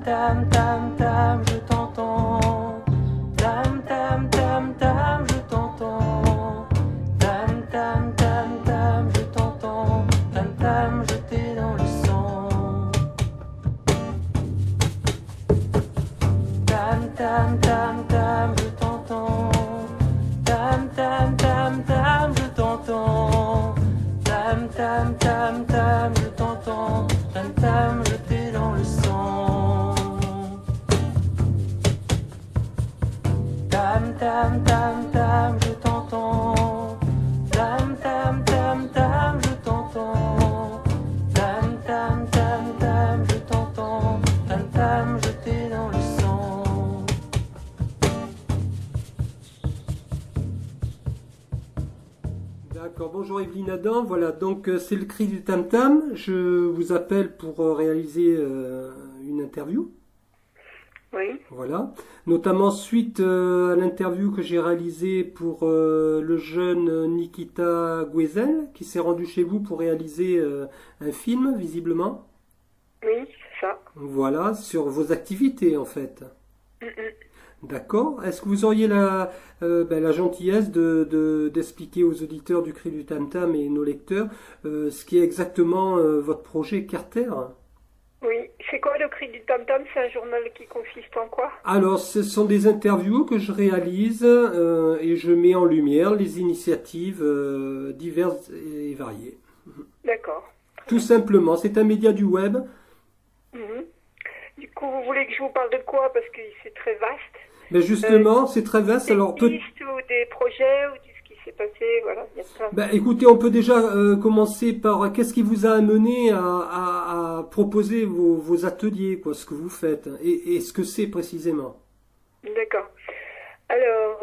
tam tam tam, je t'entends. Tam tam tam tam, je t'entends. Tam tam tam tam, je t'entends. Tam tam, je t'ai dans le sang. Tam tam tam tam, je t'entends. Tam tam tam tam, je t'entends. Tam tam tam tam, je t'entends. Tam tam, je t'ai dans le sang. Tam tam tam tam, je t'entends. Tam tam tam tam, je t'entends. Tam tam tam tam, je t'entends. Tam tam, je t'ai dans le sang. D'accord, bonjour Evelyne Adam, voilà, donc c'est le cri du tam-tam. Je vous appelle pour réaliser une interview. Oui, Voilà, notamment suite à l'interview que j'ai réalisée pour le jeune Nikita Guezel, qui s'est rendu chez vous pour réaliser un film, visiblement. oui, c'est ça. Voilà, sur vos activités en fait. Mm, mm. D'accord. Est-ce que vous auriez la gentillesse d'expliquer aux auditeurs du Cri du Tam Tam et nos lecteurs ce qui est exactement votre projet Carter? Oui, c'est quoi le cri du tam-tam? C'est un journal qui consiste en quoi? Alors, ce sont des interviews que je réalise et je mets en lumière les initiatives diverses et variées. D'accord. Tout simplement, c'est un média du web. Mhm. Du coup, vous voulez que je vous parle de quoi? Parce que c'est très vaste. Mais justement, c'est très vaste. Des Alors, pistes ou des projets ou de ce qui s'est passé, voilà, il y a plein de... ben, écoutez, on peut déjà commencer par qu'est-ce qui vous a amené à proposer vos ateliers, quoi, ce que vous faites, et ce que c'est précisément. D'accord. Alors,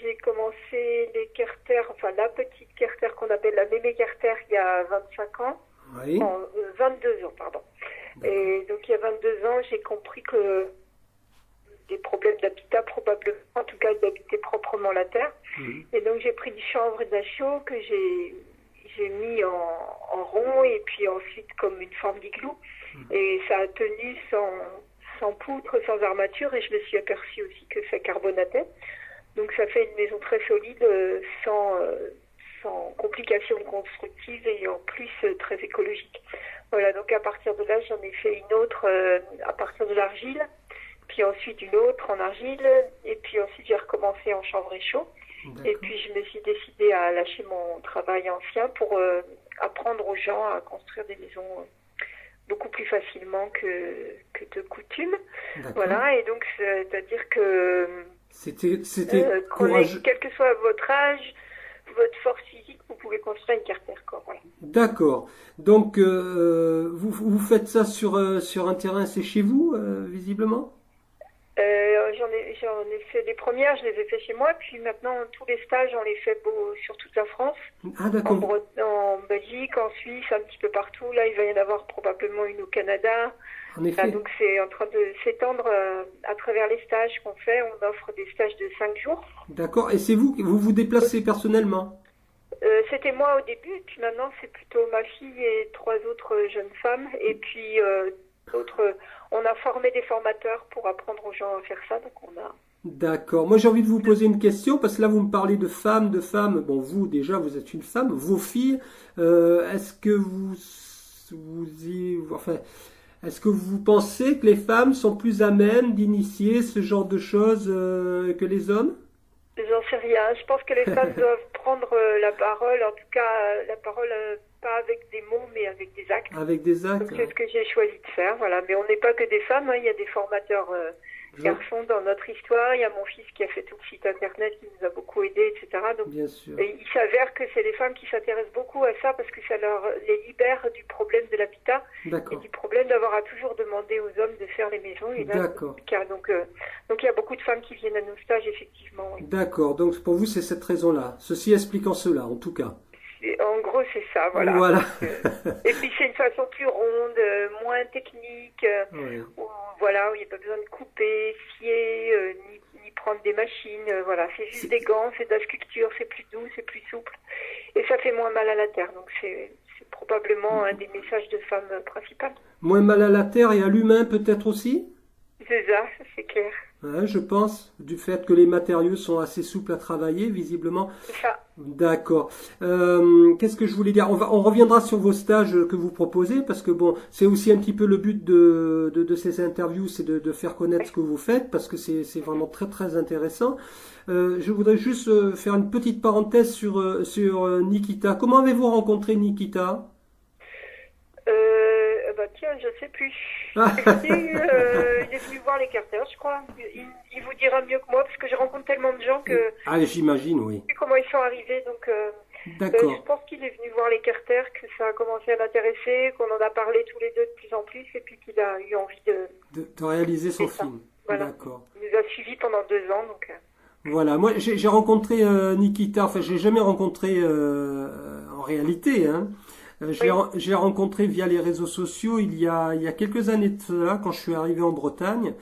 j'ai commencé les Carter, enfin la petite Carter qu'on appelle la mémé Carter il y a 25 ans, Oui. 22 ans, pardon. Et donc il y a 22 ans, j'ai compris que des problèmes d'habitat probablement, en tout cas d'habiter proprement la terre. Mhm. Et donc j'ai pris du chanvre et de la chaux que j'ai mis en rond et puis ensuite comme une forme d'igloo. Et ça a tenu sans poutre, sans armature, et je me suis aperçue aussi que ça carbonatait. Donc ça fait une maison très solide, sans complications constructives et en plus très écologique. Voilà, donc à partir de là, j'en ai fait une autre à partir de l'argile, puis ensuite une autre en argile, et puis ensuite j'ai recommencé en chanvre et chaux. Et puis je me suis décidée à lâcher mon travail ancien pour apprendre aux gens à construire des maisons beaucoup plus facilement que de coutume. D'accord. Voilà, et donc c'est-à-dire que C'était prenez, courageux. quel que soit votre âge, votre force physique, vous pouvez construire une Carter, quoi. Voilà. D'accord. Donc, vous faites ça sur un terrain, c'est chez vous, visiblement? J'en ai fait les premières, je les ai fait chez moi, puis maintenant tous les stages, on les fait sur toute la France, Ah, en, d'accord. en Belgique, en Suisse, un petit peu partout. Là, il va y en avoir probablement une au Canada. En Là, effet. donc c'est en train de s'étendre à travers les stages qu'on fait. On offre des stages de 5 jours. D'accord. Et c'est vous déplacez personnellement? C'était moi au début, puis maintenant c'est plutôt ma fille et 3 autres jeunes femmes. Et puis on a formé des formateurs pour apprendre aux gens à faire ça. Donc on a... D'accord. Moi, j'ai envie de vous poser une question parce que là, vous me parlez de femmes, de femmes. Bon, vous, déjà, vous êtes une femme. Vos filles, est-ce que enfin, est-ce que vous pensez que les femmes sont plus à même d'initier ce genre de choses que les hommes? J'en sais rien. Je pense que les femmes doivent prendre la parole, en tout cas la parole pas avec des mots, mais avec des actes. Avec des actes? Donc c'est ce que j'ai choisi de faire, voilà. Mais on n'est pas que des femmes, hein. Il y a des formateurs garçons dans notre histoire. Il y a mon fils qui a fait tout le site internet, qui nous a beaucoup aidés, etc. Donc Bien sûr. et il s'avère que c'est les femmes qui s'intéressent beaucoup à ça parce que ça les libère du problème de l'habitat et D'accord. du problème d'avoir à toujours demander aux hommes de faire les maisons. Et là, D'accord. c'est le cas. Donc il y a beaucoup de femmes qui viennent à nos stages, effectivement. Oui. D'accord. Donc, pour vous, c'est cette raison-là. Ceci expliquant cela, en tout cas. En gros, c'est ça, voilà. Voilà. Et puis c'est une façon plus ronde, moins technique, Ouais. voilà, où il n'y a pas besoin de couper, scier, ni prendre des machines, voilà. C'est juste des gants, c'est de la sculpture, c'est plus doux, c'est plus souple. Et ça fait moins mal à la terre, donc c'est probablement un des messages de femmes principales. Moins mal à la terre et à l'humain, peut-être aussi? ça, c'est clair. Hein, je pense, du fait que les matériaux sont assez souples à travailler, visiblement. C'est ça. D'accord. Qu'est-ce que je voulais dire? On reviendra sur vos stages que vous proposez, parce que bon, c'est aussi un petit peu le but de ces interviews, c'est de faire connaître ce que vous faites, parce que c'est vraiment très très intéressant. Je voudrais juste faire une petite parenthèse sur Nikita. Comment avez-vous rencontré Nikita? Bah tiens, je sais plus. Ah, Il est venu voir les Carter, je crois. Il vous dira mieux que moi, parce que je rencontre tellement de gens que ah, j'imagine, oui. je sais plus comment ils sont arrivés. Donc, D'accord. je pense qu'il est venu voir les Carter, que ça a commencé à l'intéresser, qu'on en a parlé tous les deux de plus en plus, et puis qu'il a eu envie De réaliser son c'est ça. film. Voilà. D'accord. Il nous a suivis pendant 2 ans, donc. Voilà, moi j'ai rencontré Nikita, enfin je l'ai jamais rencontré en réalité, hein. Oui. J'ai rencontré via les réseaux sociaux il y a quelques années de cela, quand je suis arrivé en Bretagne,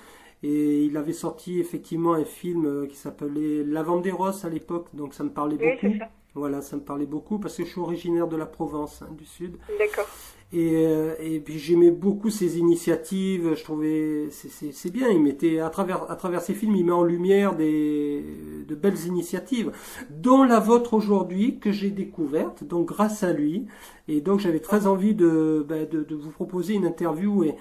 et il avait sorti effectivement un film qui s'appelait La Rose à l'époque, donc ça me parlait Oui, beaucoup. c'est ça. Voilà, ça me parlait beaucoup parce que je suis originaire de la Provence, hein, du Sud. D'accord. Et puis j'aimais beaucoup ses initiatives, je trouvais c'est bien, il mettait à travers ses films, il met en lumière de belles initiatives, dont la vôtre aujourd'hui que j'ai découverte, donc grâce à lui, et donc j'avais très envie de vous proposer une interview et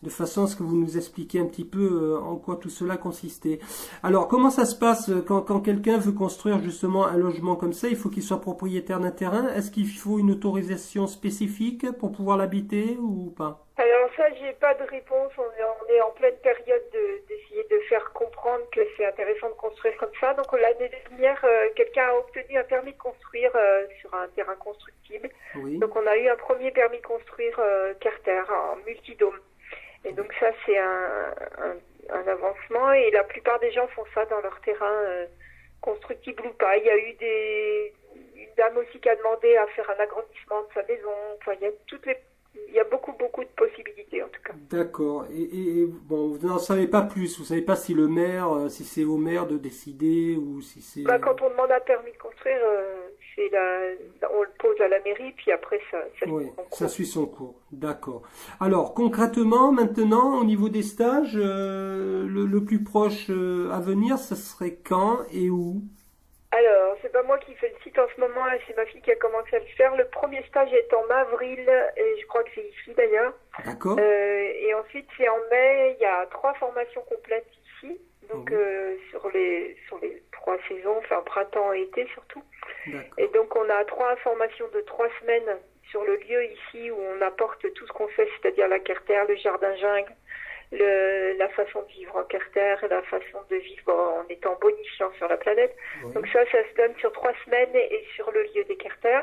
de façon à ce que vous nous expliquiez un petit peu en quoi tout cela consistait. Alors, comment ça se passe quand quelqu'un veut construire justement un logement comme ça? Il faut qu'il soit propriétaire d'un terrain. Est-ce qu'il faut une autorisation spécifique pour pouvoir l'habiter ou pas? Alors ça, j'ai pas de réponse. On est en pleine période d'essayer de faire comprendre que c'est intéressant de construire comme ça. Donc l'année dernière, quelqu'un a obtenu un permis de construire sur un terrain constructible. Oui. Donc on a eu un premier permis de construire Carter en multidôme. Et donc ça, c'est un avancement. Et la plupart des gens font ça dans leur terrain constructible ou pas. Il y a eu une dame aussi qui a demandé à faire un agrandissement de sa maison. Enfin, il y a beaucoup de possibilités en tout cas. D'accord. Et bon, vous n'en savez pas plus. Vous savez pas si le maire, si c'est au maire de décider ou si c'est. Bah, quand on demande un permis de construire, on le pose à la mairie, puis après ça Oui, suit son ça cours. suit son cours. D'accord. Alors, concrètement, maintenant, au niveau des stages, le plus proche à venir, ça serait quand et où? Alors, c'est pas moi qui fais le site en ce moment, là, c'est ma fille qui a commencé à le faire. Le premier stage est en avril, et je crois que c'est ici d'ailleurs. D'accord. Et ensuite, c'est en mai, il y a 3 formations complètes ici. Donc, Oui. sur les 3 saisons, enfin printemps et été surtout. D'accord. Et donc, on a 3 formations de 3 semaines sur le lieu ici où on apporte tout ce qu'on fait, c'est-à-dire la Carter, le jardin jungle, la façon de vivre en Carter, la façon de vivre en étant bonifiant sur la planète. Oui. Donc ça se donne sur 3 semaines et sur le lieu des Carter.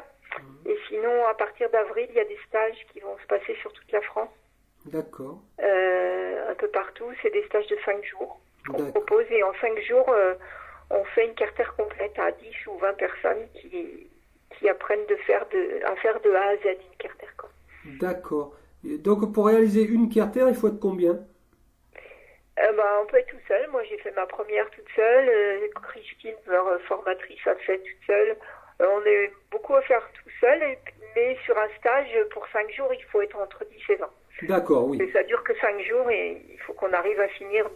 Et sinon, à partir d'avril, il y a des stages qui vont se passer sur toute la France, D'accord. un peu partout. C'est des stages de 5 jours qu'on D'accord. propose. Et en 5 jours, on fait une Carter complète à 10 ou 20 personnes qui apprennent à faire de A à Z une Carter, quoi. D'accord. Et donc, pour réaliser une Carter, il faut être combien? On peut être tout seul. Moi, j'ai fait ma première toute seule. Christine, leur formatrice, a fait toute seule. On est beaucoup à faire tout seul. Mais sur un stage, pour 5 jours, il faut être entre 10 et 20. D'accord, oui. Et ça dure que 5 jours et il faut qu'on arrive à finir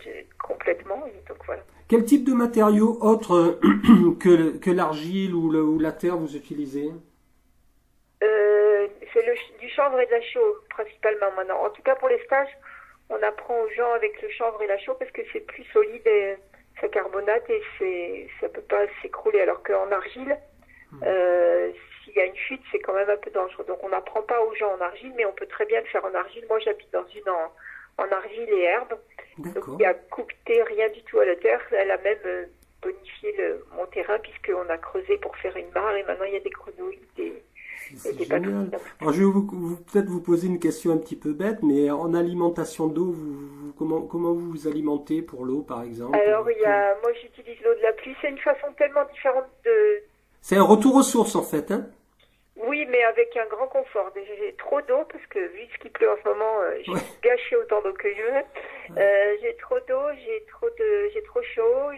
complètement. Et donc voilà. Quel type de matériaux autres que l'argile ou la terre vous utilisez? C'est du chanvre et de la chaux principalement maintenant. En tout cas, pour les stages, on apprend aux gens avec le chanvre et la chaux parce que c'est plus solide et ça carbonate et ça peut pas s'écrouler. Alors qu'en argile, s'il y a une fuite, c'est quand même un peu dangereux. Donc on n'apprend pas aux gens en argile, mais on peut très bien le faire en argile. Moi, j'habite dans une en argile et herbe. Donc D'accord. il n'y a coupé rien du tout à la terre. Elle a même bonifié mon terrain puisqu'on a creusé pour faire une mare et maintenant il y a des grenouilles, C'est des génial. patrouilles. Alors, je vais peut-être vous poser une question un petit peu bête, mais en alimentation d'eau, comment vous vous alimentez pour l'eau, par exemple? Alors moi j'utilise l'eau de la pluie. C'est une façon tellement différente C'est un retour aux sources, en fait, hein? Oui, mais avec un grand confort. Déjà, j'ai trop d'eau parce que vu ce qui pleut en ce moment, j'ai Ouais. gâché autant d'eau que je veux. J'ai trop d'eau, j'ai trop chaud.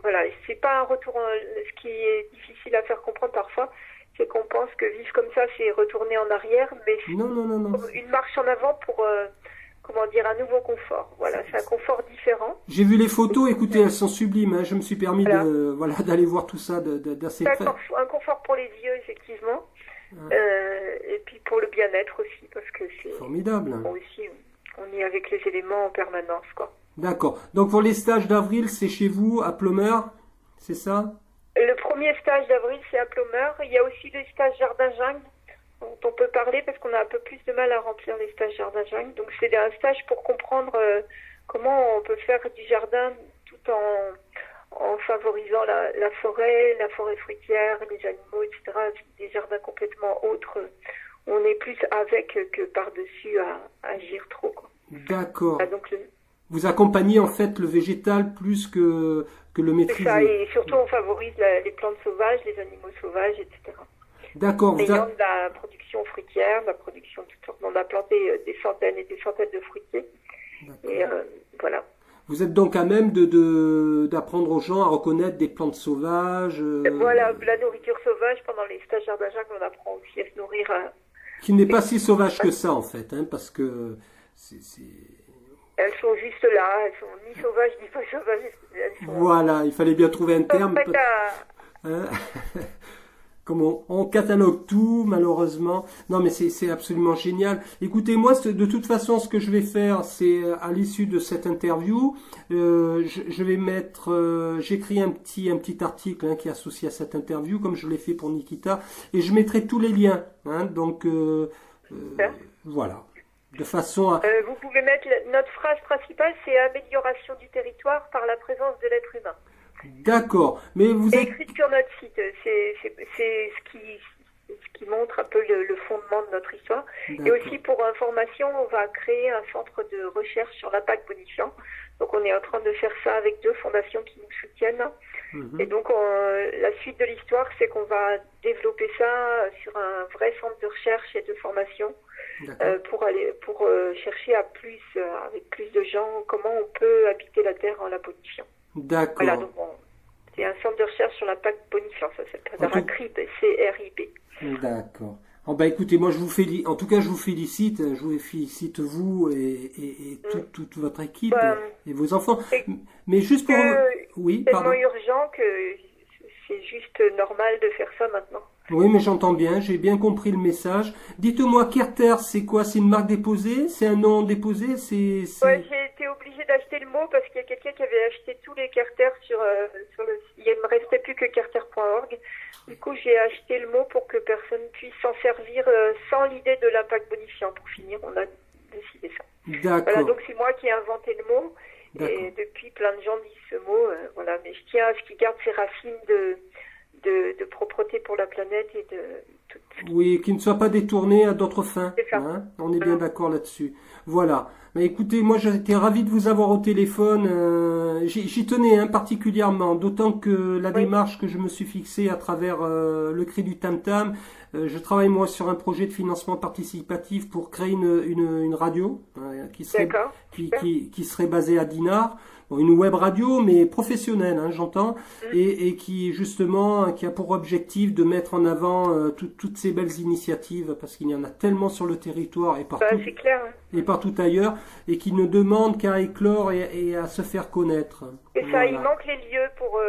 Voilà, c'est pas un retour. Ce qui est difficile à faire comprendre parfois, c'est qu'on pense que vivre comme ça, c'est retourner en arrière, mais Non. c'est une marche en avant pour comment dire, un nouveau confort. Voilà, c'est un confort différent. J'ai vu les photos, écoutez, elles sont sublimes, hein. Je me suis permis Voilà. d'aller voir tout ça d'assez C'est près. un confort pour les yeux, effectivement. Et puis pour le bien-être aussi, parce que c'est Formidable. bon, aussi, on est avec les éléments en permanence, quoi. D'accord. Donc pour les stages d'avril, c'est chez vous, à Plomeur, c'est ça? Le premier stage d'avril, c'est à Plomeur. Il y a aussi le stage jardin-jungle dont on peut parler parce qu'on a un peu plus de mal à remplir les stages jardin-jungle. Donc c'est un stage pour comprendre comment on peut faire du jardin tout en favorisant la forêt fruitière, les animaux, etc. Des jardins complètement autres. On est plus avec que par-dessus à agir trop, quoi. D'accord. Ah, donc Vous accompagnez en fait le végétal plus que le c'est maîtriser. ça, et surtout on favorise les plantes sauvages, les animaux sauvages, etc. D'accord. Ayant de la production fruitière, de la production de toutes sortes. On a planté des centaines et des centaines de fruitiers. Et voilà. Vous êtes donc à même d'apprendre aux gens à reconnaître des plantes sauvages. Voilà, la nourriture sauvage, pendant les stages jardin-jungle, on apprend aussi à se nourrir. Qui n'est pas si sauvage que ça en fait, hein, parce que c'est... Elles sont juste là, elles sont ni sauvages ni pas sauvages. Elles sont Voilà, il fallait bien trouver un terme. prêtes Hein Comme on catalogue tout, malheureusement. Non, mais c'est absolument génial. Écoutez, moi, de toute façon, ce que je vais faire, c'est à l'issue de cette interview, je vais mettre, j'écris un petit article qui est associé à cette interview, comme je l'ai fait pour Nikita, et je mettrai tous les liens. Hein, donc, voilà. De façon à... vous pouvez mettre notre phrase principale, c'est amélioration du territoire par la présence de l'être humain. D'accord, mais vous C'est êtes... écrit sur notre site. C'est ce qui montre un peu le fondement de notre histoire. Et aussi pour information, on va créer un centre de recherche sur l'impact bonifiant. Donc on est en train de faire ça avec 2 fondations qui nous soutiennent. Et donc la suite de l'histoire, c'est qu'on va développer ça sur un vrai centre de recherche et de formation pour chercher avec plus de gens comment on peut habiter la Terre en la bonifiant. D'accord. Voilà, donc c'est un centre de recherche sur l'impact bonifiant, ça s'appelle CRIB, C-R-I-B. D'accord. Oh, bah écoutez, moi je vous félicite, en tout cas je vous félicite vous et toute votre équipe et vos enfants. Mais juste pour... Oui, c'est pardon. tellement urgent que c'est juste normal de faire ça maintenant. Oui, mais j'entends bien, j'ai bien compris le message. Dites-moi, Carter, c'est quoi? C'est une marque déposée? C'est un nom déposé? Ouais, j'ai été obligée d'acheter le mot parce qu'il y a quelqu'un qui avait acheté tous les Carter sur le site. Il ne me restait plus que carter.org. Du coup, j'ai acheté le mot pour que personne puisse s'en servir sans l'idée de l'impact bonifiant. Pour finir, on a décidé ça. D'accord. Voilà, donc c'est moi qui ai inventé le mot. Et depuis, plein de gens disent ce mot. Voilà, mais je tiens à ce qu'il garde ses racines de propreté pour la planète et de tout. Oui, qui ne soit pas détourné à d'autres fins. C'est ça. Hein, on est bien d'accord là-dessus. Voilà. Mais écoutez, moi j'étais ravi de vous avoir au téléphone. J'y tenais particulièrement, d'autant que la démarche que je me suis fixée à travers le Cri du Tam Tam, je travaille moi sur un projet de financement participatif pour créer une radio qui serait basée à Dinard. Bon, une web radio, mais professionnelle, j'entends, et qui justement, qui a pour objectif de mettre en avant toutes ces belles initiatives, parce qu'il y en a tellement sur le territoire et partout, c'est clair, et partout ailleurs, et qui ne demandent qu'à éclore et à se faire connaître. Et ça, il manque les lieux pour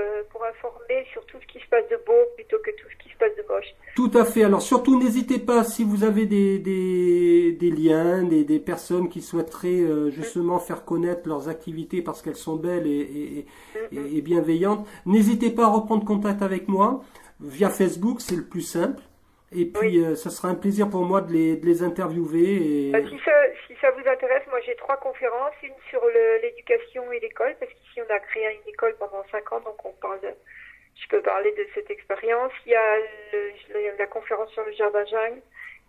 informer sur tout ce qui se passe de beau plutôt que tout ce qui se passe de moche. Tout à fait. Alors surtout, n'hésitez pas, si vous avez des liens, des personnes qui souhaiteraient justement faire connaître leurs activités parce qu'elles sont belles et bienveillantes, n'hésitez pas à reprendre contact avec moi via Facebook, c'est le plus simple. Et puis, ça sera un plaisir pour moi de les interviewer. Et... Si ça vous intéresse, moi j'ai 3 conférences, une sur l'éducation et l'école, parce qu'ici on a créé une école pendant 5 ans, donc je peux parler de cette expérience. Il y a la conférence sur le jardin-jungle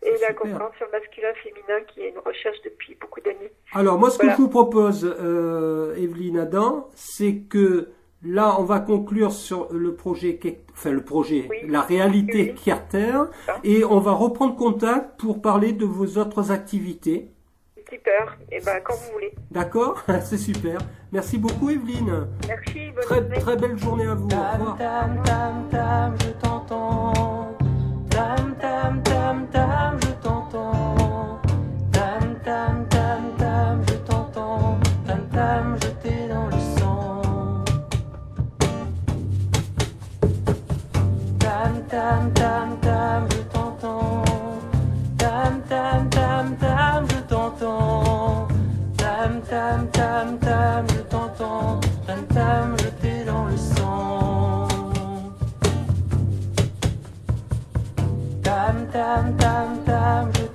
et la conférence sur le masculin-féminin qui est une recherche depuis beaucoup d'années. Alors moi, ce que je vous propose, Evelyne Adam, c'est que là, on va conclure sur le projet, la réalité Carter, et on va reprendre contact pour parler de vos autres activités. Super, et quand vous voulez. D'accord, c'est super. Merci beaucoup, Evelyne. Merci, bonne journée. Très belle journée à vous. Au revoir. Tam tam tam, je t'entends. Tam tam tam tam, je t'entends. Tam tam tam tam, je t'entends. tam tam tam, je t'entends. Tam tam tam tam, je t'entends. Tam tam tam tam, je t'entends. Tam tam, je t'ai dans le sang. Tam tam tam tam, je